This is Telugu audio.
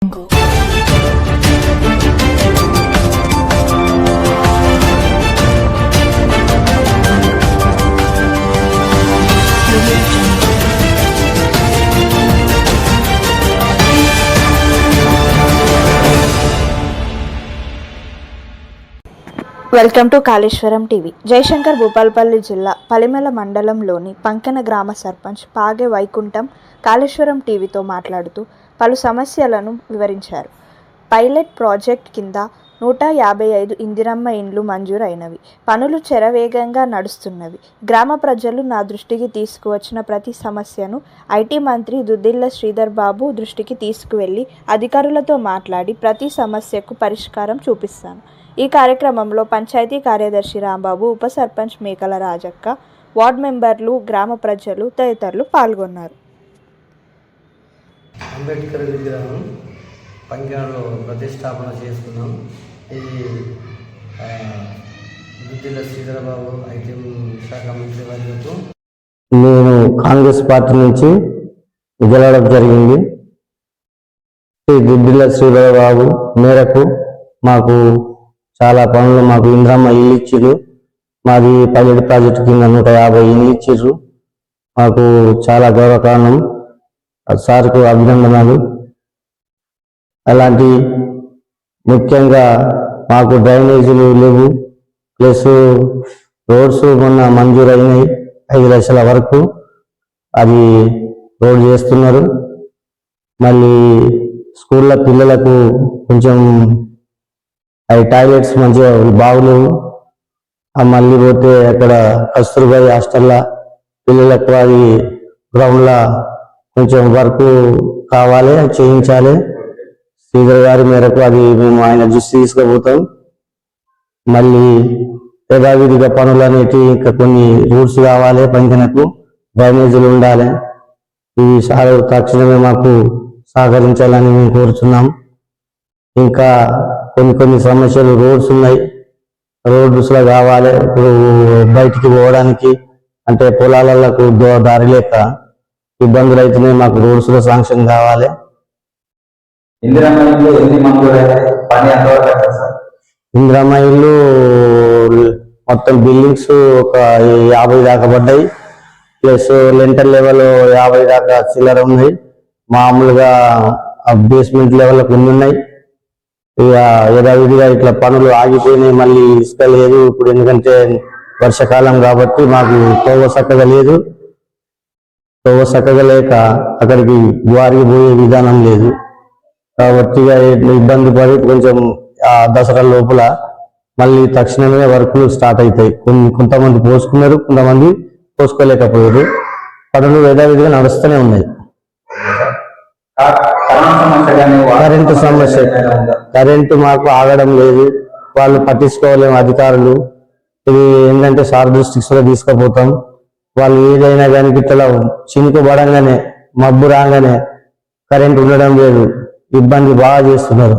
Welcome to Kaleshwaram TV. Jayashankar Bhupalpally జిల్లా పలిమెల మండలంలోని పంకెన గ్రామ సర్పంచ్ పాగే వైకుంఠం కాళేశ్వరం టీవీతో మాట్లాడుతూ పలు సమస్యలను వివరించారు. పైలట్ ప్రాజెక్ట్ కింద 155 ఇందిరమ్మ ఇండ్లు మంజూరైనవి. పనులు శరవేగంగా నడుస్తున్నవి. గ్రామ ప్రజలు నా దృష్టికి తీసుకువచ్చిన ప్రతి సమస్యను ఐటీ మంత్రి దుద్దిళ్ల శ్రీధర్ బాబు దృష్టికి తీసుకువెళ్లి అధికారులతో మాట్లాడి ప్రతి సమస్యకు పరిష్కారం చూపిస్తాను. ఈ కార్యక్రమంలో పంచాయతీ కార్యదర్శి రాంబాబు, ఉప సర్పంచ్ మేకల రాజక్క, వార్డు మెంబర్లు, గ్రామ ప్రజలు తదితరులు పాల్గొన్నారు. అంబేద్కర్ విగ్రహం పంకెనలో ప్రతిష్టాపన చేసుకున్నాం. ఇది దుద్దిళ్ల శ్రీధర్ బాబు ఐటీ శాఖ మంత్రి వర్గకు నేను కాంగ్రెస్ పార్టీ నుంచి గెలవడం జరిగింది. దుద్దిళ్ల శ్రీధర్ బాబు మేరకు మాకు చాలా పనులు, మాకు ఇంద్రమ్మ ఇల్లు ఇచ్చిర్రు. మాది పైలట్ ప్రాజెక్టు కింద 150 ఇల్లు ఇచ్చిర్రు. మాకు చాలా గౌరవకారణం. సార్కు అభినందనలు. అలాంటి ముఖ్యంగా మాకు డ్రైనేజీలు లేవు, ప్లస్ రోడ్స్ మొన్న మంజూరైనాయి 5 లక్షల వరకు. అది రోడ్ చేస్తున్నారు. మళ్ళీ స్కూళ్ళ పిల్లలకు కొంచెం అవి టాయిలెట్స్ మంచిగా బాగులేవు. మళ్ళీ పోతే అక్కడ కస్తూర్బాయి హాస్టల్లో పిల్లలకు అది గ్రౌండ్లో కొంచెం వర్క్ కావాలి, చేయించాలి. శ్రీధర్ గారి మేరకు అది మేము ఆయన దృష్టి తీసుకుపోతాం. మళ్ళీ యథావిధిగా పనులు అనేవి ఇంకా కొన్ని రూట్స్ కావాలి, పంకెనకు డ్రైనేజీలు ఉండాలి. ఇవి తక్షణమే మాకు సహకరించాలని మేము కోరుతున్నాం. ఇంకా కొన్ని సమస్యలు రోడ్స్ ఉన్నాయి, రోడ్స్లో కావాలి. ఇప్పుడు బయటికి పోవడానికి అంటే పొలాలకు దారి లేక ఇబ్బందులు అవుతున్నాయి. మాకు రోడ్స్లో శాంక్షన్ కావాలి. ఇందిరమ్మ ఇల్లు మొత్తం బిల్డింగ్స్ ఒక 50 దాకా పడ్డాయి. ప్లస్ లెంటర్ లెవెల్ 50 దాకా చిల్లర ఉన్నాయి. మామూలుగా బేస్మెంట్ లెవెల్ కొన్ని ఉన్నాయి. ఇక యథావిధిగా ఇట్లా పనులు ఆగిపోయినాయి. మళ్ళీ ఇసుక లేదు ఇప్పుడు, ఎందుకంటే వర్షాకాలం కాబట్టి మాకు తోవ చక్కగా లేదు. తోవ చక్కగా లేక అక్కడికి గువారికి పోయే విధానం లేదు కాబట్టి ఇబ్బంది పడి కొంచెం దసరా లోపల మళ్ళీ తక్షణమే వర్కులు స్టార్ట్ అవుతాయి. కొంతమంది పోసుకున్నారు, కొంతమంది పోసుకోలేకపోయారు. పనులు యథావిధిగా నడుస్తూనే ఉన్నాయి. కరెంటు సమస్య, కరెంటు మాకు ఆగడం లేదు. వాళ్ళు పట్టించుకోలేము అధికారులు. ఇది ఏంటంటే సార్ దృష్టికి కూడా తీసుకుపోతాం. వాళ్ళు ఏదైనా కానీ ఇట్లా చినుకు పడంగానే మబ్బు రాగానే కరెంటు ఉండడం లేదు, ఇబ్బంది బాగా చేస్తున్నారు.